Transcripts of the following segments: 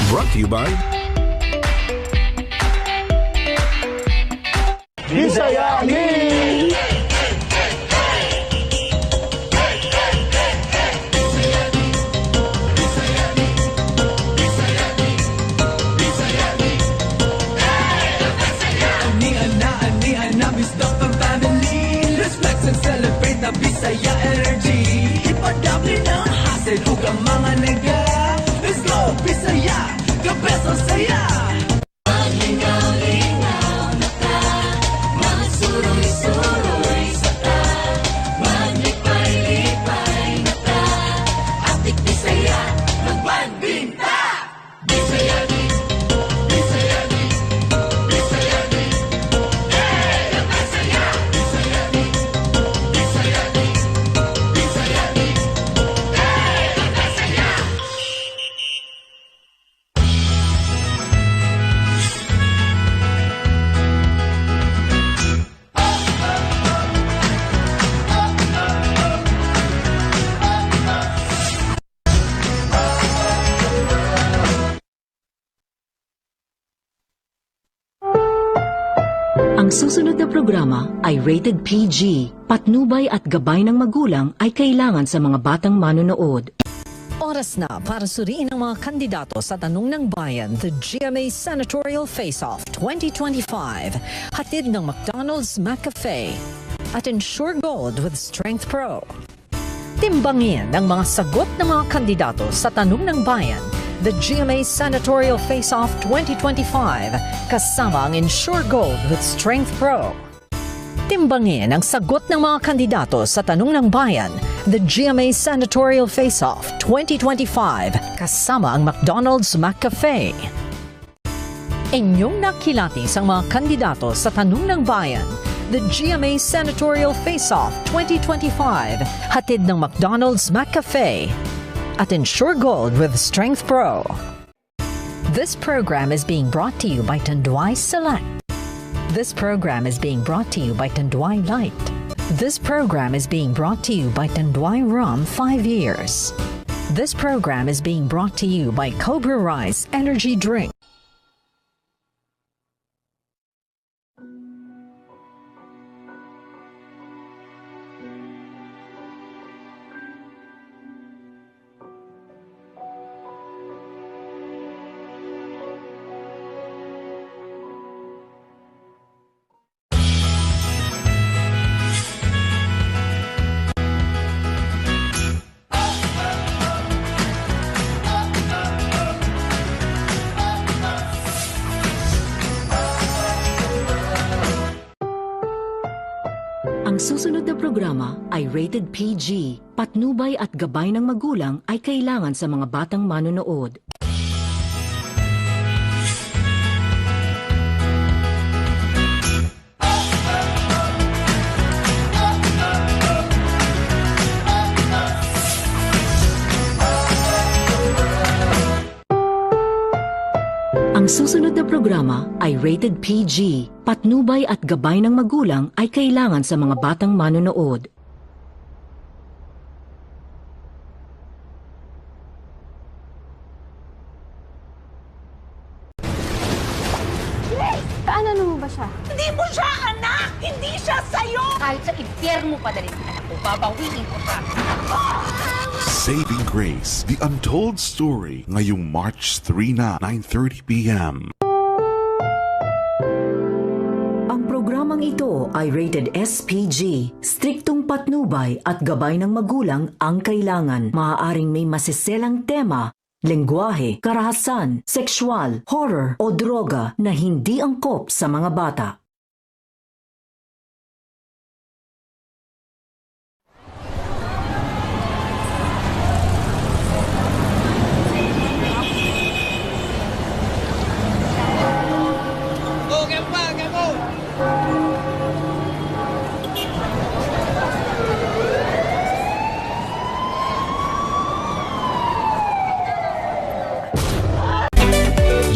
Brought to you by Bisayani! Ani-ana, miss the family. Let's flex and celebrate the Bisaya energy. Ipadabli na hassle, ugang mga nega. Let's go, Bisaya, the best ang saya. Maglingaw-lingaw na ka, magsuroy-suroy sa ka, maglipay-lipay na ka, atik Bisaya, magbandinta! Bisayani, Bisayani, Bisayani, hey, ang Bisaya! Bisayani, Bisayani, Bisayani, hey, ang Bisaya! Ang susunod na programa ay rated PG. Patnubay at gabay ng magulang ay kailangan sa mga batang manonood. Oras na para suriin ang mga kandidato sa Tanong ng Bayan, the GMA Senatorial Face-Off 2025. Hatid ng McDonald's McCafe at Ensure Gold with Strength Pro. Timbangin ang mga sagot ng mga kandidato sa Tanong ng Bayan, the GMA Senatorial Face-Off 2025, kasama ang Ensure Gold with Strength Pro. Timbangin ang sagot ng mga kandidato sa Tanong ng Bayan, the GMA Senatorial Face-Off 2025, kasama ang McDonald's McCafe. Inyong nakilatis ang mga kandidato sa Tanong ng Bayan, the GMA Senatorial Face-Off 2025, hatid ng McDonald's McCafe at Ensure Gold with Strength Pro. This program is being brought to you by Tanduay Select. This program is being brought to you by Tanduay Light. This program is being brought to you by Tanduay Rum 5 years. This program is being brought to you by Cobra Rice Energy Drink. Ang susunod na programa ay rated PG. Patnubay at gabay ng magulang ay kailangan sa mga batang manonood. Ang susunod na programa ay rated PG. Patnubay at gabay ng magulang ay kailangan sa mga batang manonood. Kaano mo ba siya? Hindi mo siya anak! Hindi siya sa'yo! Kahit sa impyerno pa dalhin anak ko, babawiin ko siya. Saving Grace, The Untold Story, ngayong March 3 na, 9:30 p.m. Ang programang ito ay rated SPG. Striktong patnubay at gabay ng magulang ang kailangan. Maaaring may masiselang tema, lengguwahe, karahasan, sexual, horror o droga na hindi angkop sa mga bata.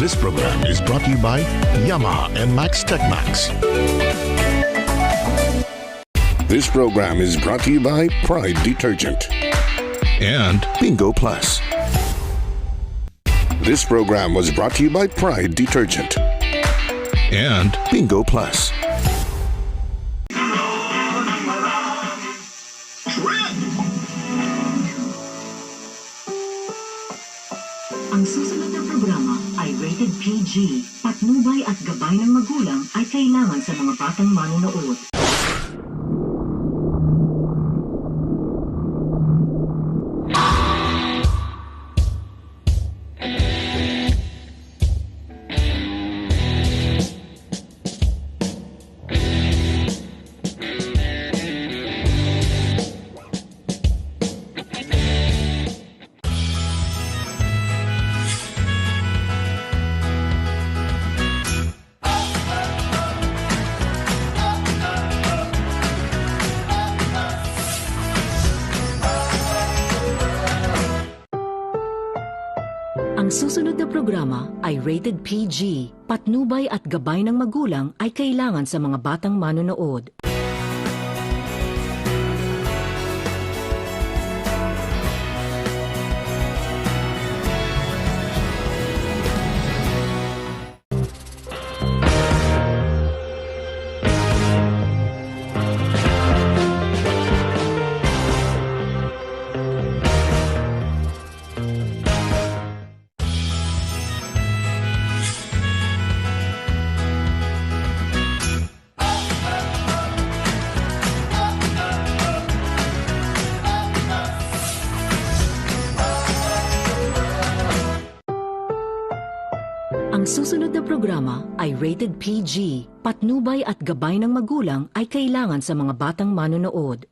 This program is brought to you by Yamaha and Max TechMax. This program is brought to you by Pride Detergent And Bingo Plus. This program was brought to you by Pride Detergent and Bingo Plus. Ang susunod na programa ay rated PG. Patnubay at gabay ng magulang ay kailangan sa mga batang manonood. Ang susunod na programa ay rated PG. Patnubay at gabay ng magulang ay kailangan sa mga batang manonood. Ang susunod na programa ay rated PG. Patnubay at gabay ng magulang ay kailangan sa mga batang manonood.